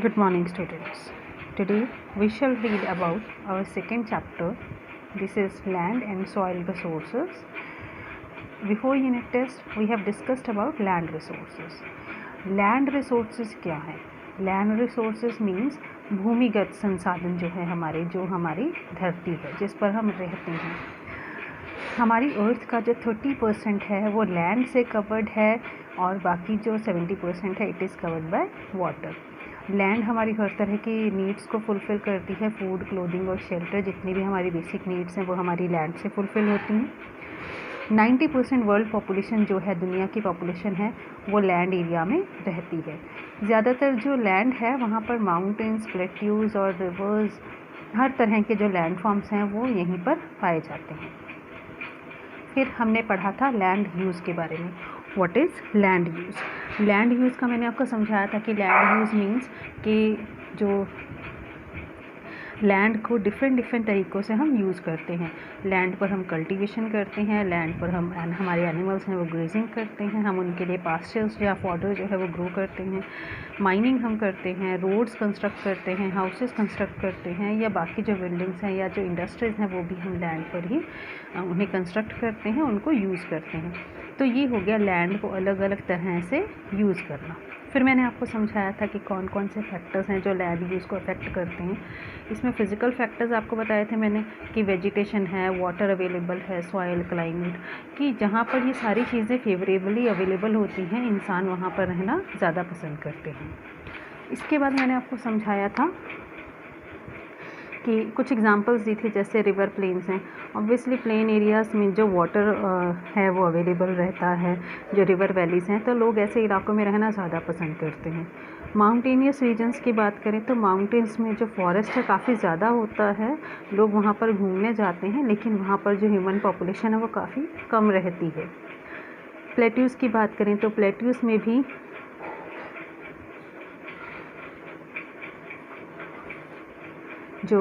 Good morning, students. Today we shall read about our second chapter. This is land and soil resources. Before unit test, we have discussed about land resources. Land resources क्या है? Land resources means भूमिगत संसाधन जो है जो हमारी धरती है, जिस पर हम रहते हैं. हमारी अर्थ का जो 30% है वो लैंड से कवर्ड है और बाकी जो 70% है it is covered by water. Land हमारी हर तरह की नीड्स को फुलफ़िल करती है. फूड, क्लोथिंग और शेल्टर, जितनी भी हमारी बेसिक नीड्स हैं वो हमारी लैंड से फुलफ़िल होती हैं. 90% वर्ल्ड पॉपुलेशन जो है, दुनिया की पॉपुलेशन है, वो लैंड एरिया में रहती है. ज़्यादातर जो लैंड है वहाँ पर माउंटेन्स, प्लेट्यूज़ और रिवर्स, हर तरह के जो लैंड फॉर्म्स हैं वो यहीं पर पाए जाते हैं. फिर हमने पढ़ा था लैंड यूज़ के बारे में. What is land use? Land use का मैंने आपको समझाया था कि लैंड यूज़ मीन्स कि जो लैंड को डिफरेंट तरीक़ों से हम यूज़ करते हैं. लैंड पर हम कल्टीवेशन करते हैं, लैंड पर हम हमारे एनिमल्स हैं वो ग्रेजिंग करते हैं, हम उनके लिए पास्चर्स या फॉडर जो है वो ग्रो करते हैं. माइनिंग हम करते हैं, रोड्स कंस्ट्रक्ट करते हैं, हाउसेस कंस्ट्रक्ट करते हैं, या बाकी जो बिल्डिंग्स हैं या जो इंडस्ट्रीज़ हैं वो भी हम लैंड पर ही उन्हें कंस्ट्रक्ट करते हैं, उनको यूज़ करते हैं. तो ये हो गया लैंड को अलग अलग तरह से यूज़ करना. फिर मैंने आपको समझाया था कि कौन कौन से फैक्टर्स हैं जो लैंड यूज़ को अफेक्ट करते हैं. इसमें फ़िज़िकल फैक्टर्स आपको बताए थे मैंने कि वेजिटेशन है, वाटर अवेलेबल है, सॉइल, क्लाइमेट, कि जहाँ पर ये सारी चीज़ें फेवरेबली अवेलेबल होती हैं इंसान वहाँ पर रहना ज़्यादा पसंद करते हैं. इसके बाद मैंने आपको समझाया था कि कुछ एग्जांपल्स दी थी, जैसे रिवर प्लेन्स हैं. ऑब्वियसली प्लेन एरियाज़ में जो वाटर है वो अवेलेबल रहता है, जो रिवर वैलीज़ हैं, तो लोग ऐसे इलाकों में रहना ज़्यादा पसंद करते हैं. माउंटेनियस रीजन्स की बात करें तो माउंटेन्स में जो फॉरेस्ट है काफ़ी ज़्यादा होता है, लोग वहाँ पर घूमने जाते हैं, लेकिन वहाँ पर जो ह्यूमन पॉपुलेशन है वो काफ़ी कम रहती है. प्लेट्यूज़ की बात करें तो प्लेट्यूज़ में भी जो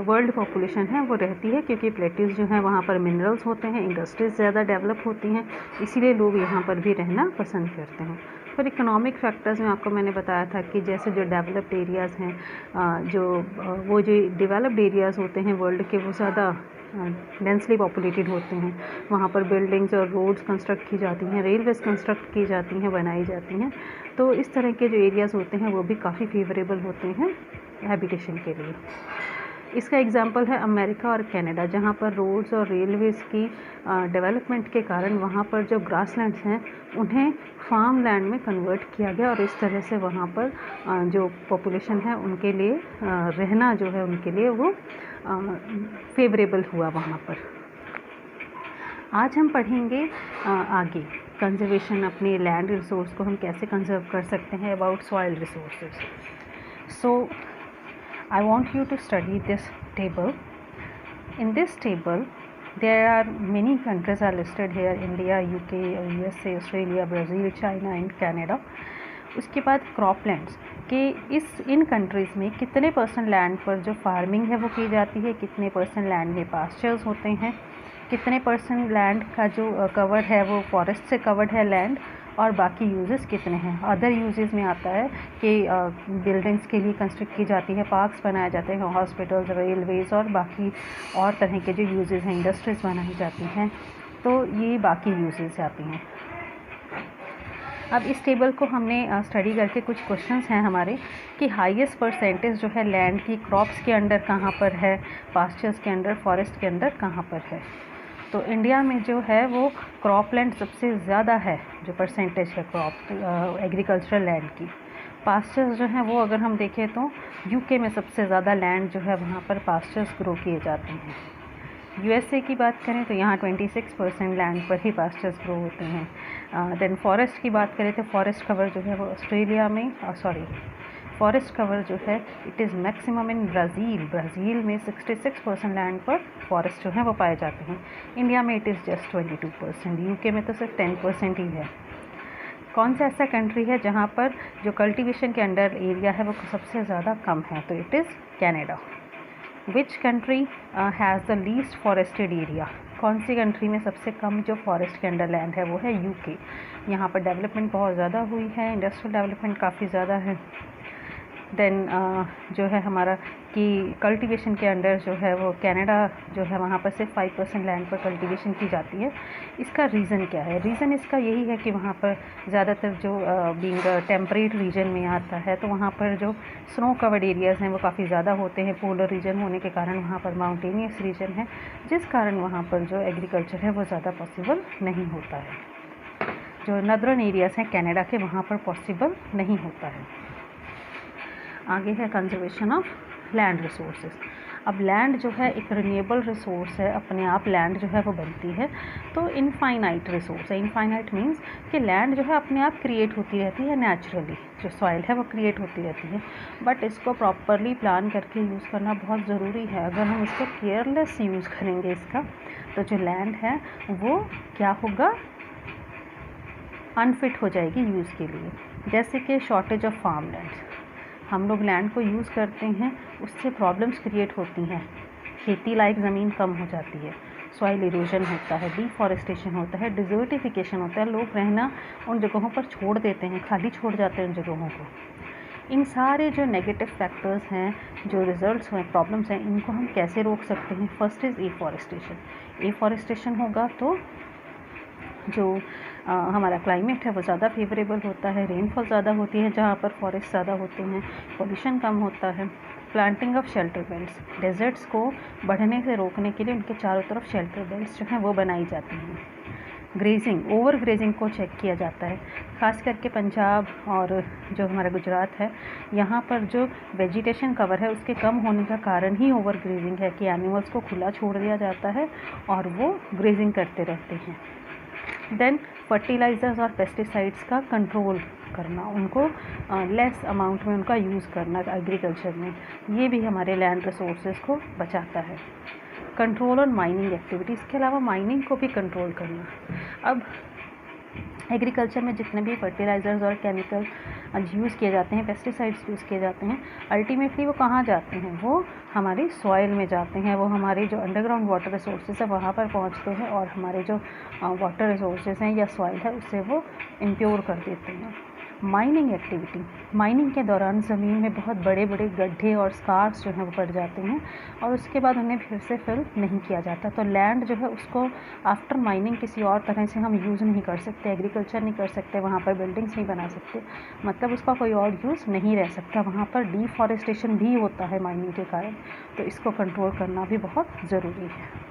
वर्ल्ड पॉपुलेशन है वो रहती है, क्योंकि प्लेट्यूज़ जो है वहाँ पर मिनरल्स होते हैं, इंडस्ट्रीज़ ज़्यादा डेवलप होती हैं, इसीलिए लोग यहाँ पर भी रहना पसंद करते हैं. फिर इकोनॉमिक फैक्टर्स में आपको मैंने बताया था कि जैसे जो डेवलप्ड एरियाज़ हैं, वो जो डेवलप्ड एरियाज़ होते हैं वर्ल्ड के, वो ज़्यादा डेंसली पॉपुलेटेड होते हैं. वहाँ पर बिल्डिंग्स और रोड्स कंस्ट्रक्ट की जाती हैं, रेलवेज़ कंस्ट्रक्ट की जाती हैं, बनाई जाती हैं. तो इस तरह के जो एरियाज़ होते हैं वो भी काफ़ी फेवरेबल होते हैं हैबिटेशन के लिए. इसका एग्जांपल है अमेरिका और कनाडा, जहाँ पर रोड्स और रेलवेज़ की डेवलपमेंट के कारण वहाँ पर जो ग्रासलैंड्स हैं उन्हें फार्म लैंड में कन्वर्ट किया गया, और इस तरह से वहाँ पर जो पॉपुलेशन है उनके लिए रहना जो है उनके लिए वो फेवरेबल हुआ वहाँ पर. आज हम पढ़ेंगे आगे कंजर्वेशन, अपने लैंड रिसोर्स को हम कैसे कंजर्व कर सकते हैं, about soil resources. So I want you to study this table. In this table there are many countries are listed here: India, UK, USA, Australia, Brazil, China and Canada. उसके बाद croplands कि इन countries में कितने % land पर जो farming है वो की जाती है, कितने % लैंड में पास्चर्स होते हैं, कितने % लैंड का जो कवर है वो फॉरेस्ट से कवर्ड है लैंड, और बाकी यूजेस कितने हैं. अदर यूजेस में आता है कि बिल्डिंग्स के लिए कंस्ट्रक्ट की जाती है, पार्क्स बनाए जाते हैं, हॉस्पिटल्स, रेलवेज़ और बाकी और तरह के जो यूजेस हैं, इंडस्ट्रीज़ बनाई जाती हैं, तो ये बाकी यूजेस आती हैं. अब इस टेबल को हमने स्टडी करके कुछ क्वेश्चंस हैं हमारे कि हाईएस्ट परसेंटेज जो है लैंड की क्रॉप्स के अंडर कहाँ पर है, पास्चर्स के अंडर, फॉरेस्ट के अंदर कहाँ पर है. तो इंडिया में जो है वो क्रॉपलैंड सबसे ज़्यादा है, जो परसेंटेज है क्रॉप एग्रीकल्चरल लैंड की. पास्चर्स जो हैं वो अगर हम देखें तो यूके में सबसे ज़्यादा लैंड जो है वहाँ पर पास्चर्स ग्रो किए जाते हैं. यूएसए की बात करें तो यहाँ 26% लैंड पर ही पास्चर्स ग्रो होते हैं. देन फॉरेस्ट की बात करें तो फॉरेस्ट कवर जो है वो ऑस्ट्रेलिया में फॉरेस्ट कवर जो है it is maximum in Brazil में 66% लैंड पर फॉरेस्ट जो है वो पाए जाते हैं. इंडिया में इट इज़ जस्ट 22%. यूके में तो सिर्फ 10% ही है. कौन सा ऐसा कंट्री है जहाँ पर जो कल्टीवेशन के अंडर एरिया है वो सबसे ज़्यादा कम है, तो it is Canada. Which country has the least forested area? कौन सी कंट्री में सबसे कम जो फॉरेस्ट के अंडर लैंड है वो है यूके. यहाँ पर डेवलपमेंट बहुत ज़्यादा हुई है, इंडस्ट्रियल डेवलपमेंट काफ़ी ज़्यादा है. देन जो है हमारा कि कल्टीवेशन के अंडर जो है वो कनाडा जो है वहाँ पर सिर्फ 5% लैंड पर कल्टीवेशन की जाती है। इसका रीज़न क्या है? रीज़न इसका यही है कि वहाँ पर ज़्यादातर जो बीइंग टेम्परेट रीजन में आता है, तो वहाँ पर जो स्नो कवर्ड एरियाज़ हैं वो काफ़ी ज़्यादा होते हैं। पोलर रीजन होने के कारण वहाँ पर माउंटेनियस रीजन है, जिस कारण वहाँ पर जो एग्रीकल्चर है वो ज़्यादा पॉसिबल नहीं होता है। जो नदर्न एरियाज़ हैं कनाडा के, वहाँ पर पॉसिबल नहीं होता है। आगे है कंजर्वेशन ऑफ लैंड रिसोर्सेज। अब लैंड जो है एक रिन्यूएबल रिसोर्स है, अपने आप लैंड जो है वो बनती है, तो इनफाइनाइट रिसोर्स है। इनफाइनाइट मीन्स कि लैंड जो है अपने आप क्रिएट होती रहती है नेचुरली, जो सॉइल है वो क्रिएट होती रहती है, बट इसको प्रॉपरली प्लान करके यूज़ करना बहुत ज़रूरी है। अगर हम इसको केयरलेस यूज़ करेंगे इसका, तो जो लैंड है वो क्या होगा, अनफिट हो जाएगी यूज़ के लिए। जैसे कि शॉर्टेज ऑफ फार्म लैंड, हम लोग लैंड को यूज़ करते हैं, उससे प्रॉब्लम्स क्रिएट होती हैं, खेती लायक ज़मीन कम हो जाती है, सॉइल इरोजन होता है, डिफॉरेस्टेशन होता है, डिजर्टिफिकेशन होता है, लोग रहना उन जगहों पर छोड़ देते हैं, खाली छोड़ जाते हैं उन जगहों को। इन सारे जो नेगेटिव फैक्टर्स हैं, जो रिजल्ट्स हैं, प्रॉब्लम्स हैं, इनको हम कैसे रोक सकते हैं? First is afforestation. एफॉरेस्टेशन होगा तो जो हमारा क्लाइमेट है वो ज़्यादा फेवरेबल होता है, रेनफॉल ज़्यादा होती है जहाँ पर फॉरेस्ट ज़्यादा होते हैं, पोल्यूशन कम होता है। Planting of shelter belts, deserts को बढ़ने से रोकने के लिए उनके चारों तरफ शेल्टर बेल्ट्स जो हैं वो बनाई जाती हैं। ग्रेजिंग, ओवर ग्रेजिंग को चेक किया जाता है, ख़ास करके पंजाब और जो हमारा गुजरात है, यहाँ पर जो वेजिटेशन कवर है उसके कम होने का कारण ही ओवर ग्रेजिंग है कि एनिमल्स को खुला छोड़ दिया जाता है और वो ग्रेजिंग करते रहते हैं। देन फर्टिलाइज़र्स और पेस्टिसाइड्स का कंट्रोल करना, उनको लेस अमाउंट में उनका यूज़ करना एग्रीकल्चर में, ये भी हमारे लैंड रिसोर्सेज को बचाता है। कंट्रोल ऑन माइनिंग एक्टिविटीज़, के अलावा माइनिंग को भी कंट्रोल करना। अब एग्रीकल्चर में जितने भी फर्टिलाइज़र्स और केमिकल यूज़ किए जाते हैं, पेस्टिसाइड्स यूज़ किए जाते हैं, अल्टीमेटली वो कहाँ जाते हैं? वो हमारी सॉइल में जाते हैं, वो हमारे जो अंडरग्राउंड वाटर रिसोर्सेज है वहाँ पर पहुँचते हैं और हमारे जो वाटर रिसोर्सेज हैं या सॉइल है उससे वो इम्प्योर कर देते हैं। माइनिंग एक्टिविटी, माइनिंग के दौरान ज़मीन में बहुत बड़े बड़े गड्ढे और स्कार्स जो हैं वो पड़ जाते हैं और उसके बाद उन्हें फिर से फिल नहीं किया जाता, तो लैंड जो है उसको आफ्टर माइनिंग किसी और तरह से हम यूज़ नहीं कर सकते, एग्रीकल्चर नहीं कर सकते, वहाँ पर बिल्डिंग्स नहीं बना सकते, मतलब उसका कोई और यूज़ नहीं रह सकता। वहाँ पर डिफॉरेस्टेशन भी होता है माइनिंग के कारण, तो इसको कंट्रोल करना भी बहुत ज़रूरी है।